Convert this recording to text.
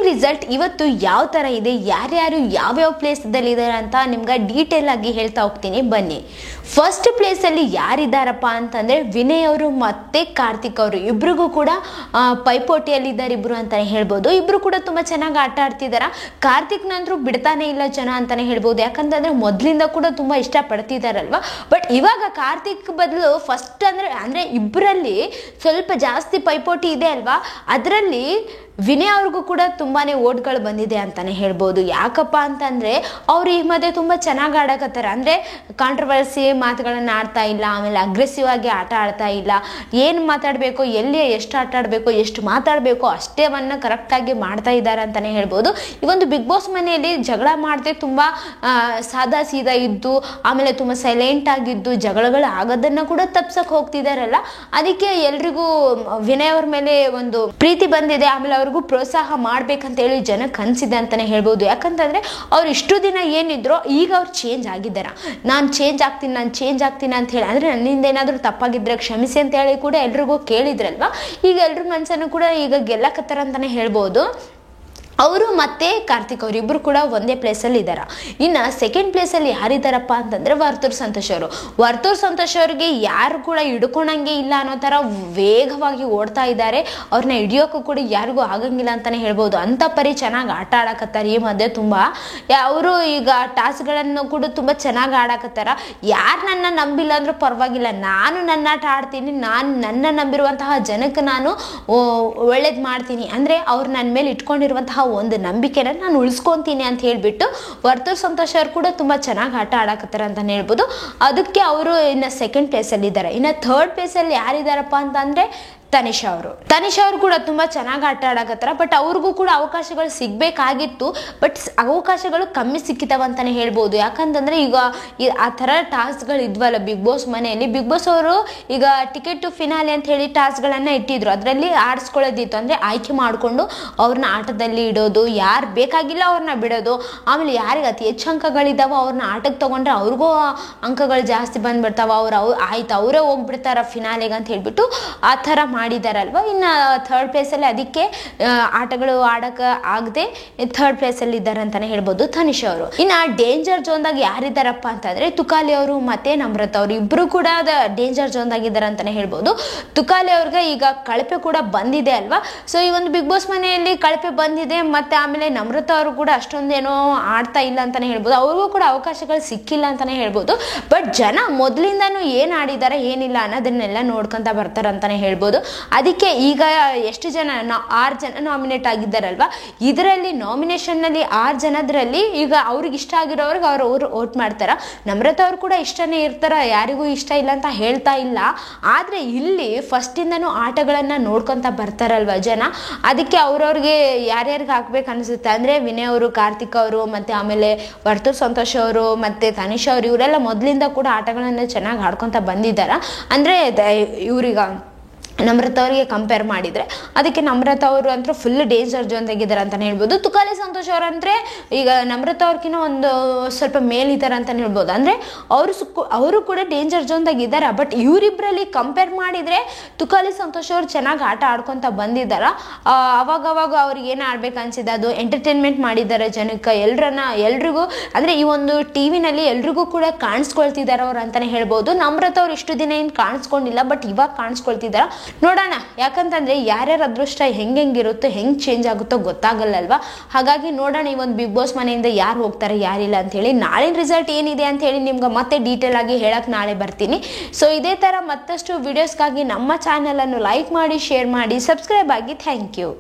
Result ಇವತ್ತು ಯಾವ ಥರ ಇದೆ, ಯಾರ್ಯಾರು ಯಾವ್ಯಾವ ಪ್ಲೇಸದಲ್ಲಿ ಇದ್ದಾರೆ ಅಂತ ನಿಮ್ಗೆ ಡೀಟೇಲ್ ಆಗಿ ಹೇಳ್ತಾ ಹೋಗ್ತೀನಿ ಬನ್ನಿ. ಫಸ್ಟ್ ಪ್ಲೇಸಲ್ಲಿ ಯಾರಿದ್ದಾರಪ್ಪ ಅಂತಂದರೆ ವಿನಯ್ ಅವರು ಮತ್ತು ಕಾರ್ತಿಕ್ ಅವರು ಇಬ್ರಿಗೂ ಕೂಡ ಪೈಪೋಟಿಯಲ್ಲಿದ್ದಾರೆ ಇಬ್ಬರು ಅಂತಲೇ ಹೇಳ್ಬೋದು. ಇಬ್ಬರು ಕೂಡ ತುಂಬ ಚೆನ್ನಾಗಿ ಆಟ ಆಡ್ತಿದ್ದಾರೆ. ಕಾರ್ತಿಕ್ನಂದ್ರೂ ಬಿಡ್ತಾನೆ ಇಲ್ಲ ಜನ ಅಂತಲೇ ಹೇಳ್ಬೋದು, ಯಾಕಂತಂದರೆ ಮೊದಲಿಂದ ಕೂಡ ತುಂಬ ಇಷ್ಟಪಡ್ತಿದ್ದಾರಲ್ವ. ಬಟ್ ಇವಾಗ ಕಾರ್ತಿಕ್ ಬದಲು ಫಸ್ಟ್ ಅಂದರೆ ಇಬ್ಬರಲ್ಲಿ ಸ್ವಲ್ಪ ಜಾಸ್ತಿ ಪೈಪೋಟಿ ಇದೆ ಅಲ್ವಾ, ಅದರಲ್ಲಿ ವಿನಯ್ ಅವ್ರಿಗೂ ಕೂಡ ತುಂಬಾ ಓಟ್ಗಳು ಬಂದಿದೆ ಅಂತಲೇ ಹೇಳ್ಬೋದು. ಯಾಕಪ್ಪ ಅಂತಂದರೆ ಅವರು ಈ ಮಧ್ಯೆ ತುಂಬ ಚೆನ್ನಾಗಿ ಆಡಕತ್ತಾರೆ. ಅಂದರೆ ಕಾಂಟ್ರವರ್ಸಿ ಮಾತುಗಳನ್ನು ಆಡ್ತಾ ಇಲ್ಲ, ಆಮೇಲೆ ಅಗ್ರೆಸಿವ್ ಆಗಿ ಆಟ ಆಡ್ತಾ ಇಲ್ಲ. ಏನು ಮಾತಾಡಬೇಕು, ಎಲ್ಲಿ ಎಷ್ಟು ಆಟ ಆಡಬೇಕು, ಎಷ್ಟು ಮಾತಾಡಬೇಕು ಅಷ್ಟೇವನ್ನು ಕರೆಕ್ಟಾಗಿ ಮಾಡ್ತಾ ಇದ್ದಾರೆ ಅಂತಲೇ ಹೇಳ್ಬೋದು. ಈ ಒಂದು ಬಿಗ್ ಬಾಸ್ ಮನೆಯಲ್ಲಿ ಜಗಳ ಮಾಡದೆ ತುಂಬ ಸಾದಾ ಸೀದಾ ಇದ್ದು, ಆಮೇಲೆ ತುಂಬ ಸೈಲೆಂಟ್ ಆಗಿದ್ದು, ಜಗಳಗಳು ಆಗೋದನ್ನು ಕೂಡ ತಪ್ಸಕ್ಕೆ ಹೋಗ್ತಿದ್ದಾರಲ್ಲ, ಅದಕ್ಕೆ ಎಲ್ರಿಗೂ ವಿನಯ್ ಅವ್ರ ಮೇಲೆ ಒಂದು ಪ್ರೀತಿ ಬಂದಿದೆ. ಆಮೇಲೆ ಅವ್ರಿಗೂ ಪ್ರೋತ್ಸಾಹ ಮಾಡ್ಬೇಕಂತೇಳಿ ಜನಕ್ಕೆ ಅನಿಸಿದೆ ಅಂತಲೇ ಹೇಳ್ಬೋದು. ಯಾಕಂತಂದರೆ ಅವ್ರು ಇಷ್ಟು ದಿನ ಏನಿದ್ರು ಈಗ ಅವ್ರು ಚೇಂಜ್ ಆಗಿದ್ದಾರೆ. ನಾನು ಚೇಂಜ್ ಆಗ್ತೀನಿ ಅಂತ ಹೇಳಿ, ಅಂದರೆ ನನ್ನಿಂದ ಏನಾದರೂ ತಪ್ಪಾಗಿದ್ರೆ ಕ್ಷಮಿಸಿ ಅಂತ ಹೇಳಿ ಕೂಡ ಎಲ್ರಿಗೂ ಕೇಳಿದ್ರಲ್ವ. ಈಗ ಎಲ್ರ ಮನಸ್ಸನ್ನು ಕೂಡ ಈಗ ಗೆಲ್ಲಕತ್ತಾರ ಅಂತಲೇ ಹೇಳ್ಬೋದು. ಅವರು ಮತ್ತು ಕಾರ್ತಿಕ್ ಅವರಿಬ್ಬರು ಕೂಡ ಒಂದೇ ಪ್ಲೇಸಲ್ಲಿ ಇದ್ದಾರೆ. ಇನ್ನು ಸೆಕೆಂಡ್ ಪ್ಲೇಸಲ್ಲಿ ಯಾರಿದ್ದಾರಪ್ಪ ಅಂತಂದರೆ ವರ್ತೂರ್ ಸಂತೋಷ್ ಅವರು. ವರ್ತೂರ್ ಸಂತೋಷ್ ಅವ್ರಿಗೆ ಯಾರು ಕೂಡ ಹಿಡ್ಕೊಳಂಗೆ ಇಲ್ಲ ಅನ್ನೋ ಥರ ವೇಗವಾಗಿ ಓಡ್ತಾ ಇದ್ದಾರೆ. ಅವ್ರನ್ನ ಹಿಡಿಯೋಕ್ಕೂ ಕೂಡ ಯಾರಿಗೂ ಆಗಂಗಿಲ್ಲ ಅಂತಲೇ ಹೇಳ್ಬೋದು. ಅಂಥ ಪರಿ ಚೆನ್ನಾಗಿ ಆಟ ಆಡಕತ್ತಾರೆ ಈ ಮಧ್ಯೆ ತುಂಬ. ಅವರು ಈಗ ಟಾಸ್ಕ್ಗಳನ್ನು ಕೂಡ ತುಂಬ ಚೆನ್ನಾಗಿ ಆಡಕತ್ತಾರ. ಯಾರು ನನ್ನ ನಂಬಿಲ್ಲ ಅಂದರೂ ಪರವಾಗಿಲ್ಲ, ನಾನು ನನ್ನ ಆಟ ಆಡ್ತೀನಿ, ನಾನು ನನ್ನ ನಂಬಿರುವಂತಹ ಜನಕ್ಕೆ ನಾನು ಒಳ್ಳೇದು ಮಾಡ್ತೀನಿ, ಅಂದರೆ ಅವ್ರು ನನ್ನ ಮೇಲೆ ಇಟ್ಕೊಂಡಿರುವಂತಹ ಒಂದು ನಂಬಿಕೆನ ನಾನು ಉಳಿಸ್ಕೊಂತೀನಿ ಅಂತ ಹೇಳ್ಬಿಟ್ಟು ವರ್ತೂರ್ ಸಂತೋಷ್ ಅವರು ಕೂಡ ತುಂಬ ಚೆನ್ನಾಗಿ ಆಟ ಆಡಕತ್ತಾರೆ ಅಂತಲೇ ಹೇಳ್ಬೋದು. ಅದಕ್ಕೆ ಅವರು ಇನ್ನು ಸೆಕೆಂಡ್ ಪ್ಲೇಸಲ್ಲಿ ಇದ್ದಾರೆ. ಇನ್ನು ಥರ್ಡ್ ಪ್ಲೇಸಲ್ಲಿ ಯಾರಿದ್ದಾರಪ್ಪ ಅಂತಂದರೆ ತನಿಷಾ ಅವರು ಕೂಡ ತುಂಬ ಚೆನ್ನಾಗಿ ಆಟ ಆಡಕತ್ತಾರ. ಬಟ್ ಅವ್ರಿಗೂ ಕೂಡ ಅವಕಾಶಗಳು ಸಿಗಬೇಕಾಗಿತ್ತು, ಬಟ್ ಅವಕಾಶಗಳು ಕಮ್ಮಿ ಸಿಕ್ಕಿತಾವ ಅಂತಲೇ ಹೇಳ್ಬೋದು. ಯಾಕಂತಂದರೆ ಈಗ ಆ ಥರ ಟಾಸ್ಕ್ಗಳು ಇದ್ವಲ್ಲ ಬಿಗ್ ಬಾಸ್ ಮನೆಯಲ್ಲಿ, ಬಿಗ್ ಬಾಸ್ ಅವರು ಈಗ ಟಿಕೆಟ್ ಟು ಫಿನಾಲೆ ಅಂತ ಹೇಳಿ ಟಾಸ್ಕ್ಗಳನ್ನು ಇಟ್ಟಿದ್ರು. ಅದರಲ್ಲಿ ಆಡಿಸ್ಕೊಳ್ಳೋದಿತ್ತು, ಅಂದರೆ ಆಯ್ಕೆ ಮಾಡಿಕೊಂಡು ಅವ್ರನ್ನ ಆಟದಲ್ಲಿ ಇಡೋದು, ಯಾರು ಬೇಕಾಗಿಲ್ಲ ಅವ್ರನ್ನ ಬಿಡೋದು. ಆಮೇಲೆ ಯಾರಿಗೆ ಅತಿ ಹೆಚ್ಚು ಅಂಕಗಳಿದ್ದಾವೋ ಅವ್ರನ್ನ ಆಟಕ್ಕೆ ತೊಗೊಂಡ್ರೆ ಅವ್ರಿಗೂ ಅಂಕಗಳು ಜಾಸ್ತಿ ಬಂದುಬಿಡ್ತಾವೆ. ಆಯ್ತು ಅವರೇ ಹೋಗ್ಬಿಡ್ತಾರ ಫಿನಾಲೆಗೆ ಅಂತ ಹೇಳ್ಬಿಟ್ಟು ಆ ಥರ ಮಾಡಿದಾರಲ್ವ. ಇನ್ನು ಥರ್ಡ್ ಪ್ಲೇಸಲ್ಲಿ ಅದಕ್ಕೆ ಆಟಗಳು ಆಡಕ್ಕೆ ಆಗದೆ ಥರ್ಡ್ ಪ್ಲೇಸಲ್ಲಿ ಇದ್ದಾರೆ ಅಂತಲೇ ಹೇಳ್ಬೋದು ತನಿಷಾ ಅವರು. ಇನ್ನು ಡೇಂಜರ್ ಝೋನ್ದಾಗ ಯಾರಿದ್ದಾರಪ್ಪ ಅಂತಂದರೆ ತುಕಾಲಿ ಅವರು ಮತ್ತು ನಮ್ರತಾ ಅವರು ಇಬ್ಬರು ಕೂಡ ಡೇಂಜರ್ ಝೋನ್ದಾಗಿದ್ದಾರೆ ಅಂತಲೇ ಹೇಳ್ಬೋದು. ತುಕಾಲಿ ಅವ್ರಿಗೆ ಈಗ ಕಳಪೆ ಕೂಡ ಬಂದಿದೆ ಅಲ್ವಾ. ಸೊ ಈ ಒಂದು ಬಿಗ್ ಬಾಸ್ ಮನೆಯಲ್ಲಿ ಕಳಪೆ ಬಂದಿದೆ. ಮತ್ತು ಆಮೇಲೆ ನಮ್ರತಾ ಅವರು ಕೂಡ ಅಷ್ಟೊಂದೇನೋ ಆಡ್ತಾ ಇಲ್ಲ ಅಂತಲೇ ಹೇಳ್ಬೋದು. ಅವ್ರಿಗೂ ಕೂಡ ಅವಕಾಶಗಳು ಸಿಕ್ಕಿಲ್ಲ ಅಂತಲೇ ಹೇಳ್ಬೋದು. ಬಟ್ ಜನ ಮೊದಲಿಂದನೂ ಏನು ಆಡಿದ್ದಾರೆ ಏನಿಲ್ಲ ಅನ್ನೋದನ್ನೆಲ್ಲ ನೋಡ್ಕೊತ ಬರ್ತಾರೆ ಅಂತಲೇ ಹೇಳ್ಬೋದು. ಅದಕ್ಕೆ ಈಗ ಎಷ್ಟು ಜನ 6 ಜನ ನಾಮಿನೇಟ್ ಆಗಿದ್ದಾರಲ್ವ. ಇದರಲ್ಲಿ ನಾಮಿನೇಷನ್ನಲ್ಲಿ 6 ಜನದ್ರಲ್ಲಿ ಈಗ ಅವ್ರಿಗೆ ಇಷ್ಟ ಆಗಿರೋವ್ರಿಗೆ ಅವ್ರು ವೋಟ್ ಮಾಡ್ತಾರ. ನಮ್ರತಾ ಅವ್ರು ಕೂಡ ಇಷ್ಟನೇ ಇರ್ತಾರ, ಯಾರಿಗೂ ಇಷ್ಟ ಇಲ್ಲ ಅಂತ ಹೇಳ್ತಾ ಇಲ್ಲ. ಆದರೆ ಇಲ್ಲಿ ಫಸ್ಟಿಂದನೂ ಆಟಗಳನ್ನು ನೋಡ್ಕೊತ ಬರ್ತಾರಲ್ವ ಜನ. ಅದಕ್ಕೆ ಅವ್ರವ್ರಿಗೆ ಯಾರ್ಯಾರಿಗೆ ಹಾಕ್ಬೇಕು ಅನಿಸುತ್ತೆ ಅಂದರೆ ವಿನಯ್ ಅವರು, ಕಾರ್ತಿಕ್ ಅವರು, ಮತ್ತು ಆಮೇಲೆ ವರ್ತೂರ್ ಸಂತೋಷ್ ಅವರು ಮತ್ತು ತನಿಷಾ ಅವರು ಇವರೆಲ್ಲ ಮೊದಲಿಂದ ಕೂಡ ಆಟಗಳನ್ನು ಚೆನ್ನಾಗಿ ಆಡ್ಕೊತ ಬಂದಿದ್ದಾರೆ. ಅಂದರೆ ಇವ್ರೀಗ ನಮ್ರತಾ ಅವರಿಗೆ ಕಂಪೇರ್ ಮಾಡಿದರೆ ಅದಕ್ಕೆ ನಮ್ರತಾ ಅವರು ಅಂತೂ ಫುಲ್ ಡೇಂಜರ್ ಝೋನ್ದಾಗಿದ್ದಾರೆ ಅಂತಲೇ ಹೇಳ್ಬೋದು. ತುಕಾಲಿ ಸಂತೋಷ್ ಅವರಂದರೆ ಈಗ ನಮ್ರತಾ ಅವ್ರಿಗಿನ್ನ ಒಂದು ಸ್ವಲ್ಪ ಮೇಲಿದ್ದಾರೆ ಅಂತಲೇ ಹೇಳ್ಬೋದು. ಅಂದರೆ ಅವರು ಕೂಡ ಡೇಂಜರ್ ಝೋನ್ದಾಗಿದ್ದಾರೆ. ಬಟ್ ಇವರಿಬ್ಬರಲ್ಲಿ ಕಂಪೇರ್ ಮಾಡಿದರೆ ತುಕಾಲಿ ಸಂತೋಷ್ ಅವರು ಚೆನ್ನಾಗಿ ಆಟ ಆಡ್ಕೊತ ಬಂದಿದ್ದಾರೆ. ಅವಾಗವಾಗ ಅವ್ರಿಗೆ ಏನು ಆಡ್ಬೇಕು ಅನಿಸಿದೆ ಅದು ಎಂಟರ್ಟೈನ್ಮೆಂಟ್ ಮಾಡಿದ್ದಾರೆ ಜನಕ್ಕೆ, ಎಲ್ರಿಗೂ ಅಂದರೆ ಈ ಒಂದು ಟಿ ವಿನಲ್ಲಿ ಎಲ್ರಿಗೂ ಕೂಡ ಕಾಣಿಸ್ಕೊಳ್ತಿದ್ದಾರೆ ಅವ್ರು ಅಂತಲೇ ಹೇಳ್ಬೋದು. ನಮ್ರತಾ ಅವ್ರು ಇಷ್ಟು ದಿನ ಏನು ಕಾಣಿಸ್ಕೊಂಡಿಲ್ಲ, ಬಟ್ ಇವಾಗ ಕಾಣಿಸ್ಕೊಳ್ತಿದ್ದಾರೆ. ನೋಡೋಣ, ಯಾಕಂತಂದರೆ ಯಾರ್ಯಾರ ಅದೃಷ್ಟ ಹೆಂಗಿರುತ್ತೋ, ಹೆಂಗೆ ಚೇಂಜ್ ಆಗುತ್ತೋ ಗೊತ್ತಾಗಲ್ಲಲ್ವಾ. ಹಾಗಾಗಿ ನೋಡೋಣ ಈ ಒಂದು ಬಿಗ್ ಬಾಸ್ ಮನೆಯಿಂದ ಯಾರು ಹೋಗ್ತಾರೆ ಯಾರಿಲ್ಲ ಅಂಥೇಳಿ. ನಾಳಿನ ರಿಸಲ್ಟ್ ಏನಿದೆ ಅಂಥೇಳಿ ನಿಮ್ಗೆ ಮತ್ತೆ ಡೀಟೇಲ್ ಆಗಿ ಹೇಳಕ್ಕೆ ನಾಳೆ ಬರ್ತೀನಿ. ಸೊ ಇದೇ ಥರ ಮತ್ತಷ್ಟು ವಿಡಿಯೋಸ್ಗಾಗಿ ನಮ್ಮ ಚಾನಲನ್ನು ಲೈಕ್ ಮಾಡಿ, ಶೇರ್ ಮಾಡಿ, ಸಬ್ಸ್ಕ್ರೈಬ್ ಆಗಿ. Thank you.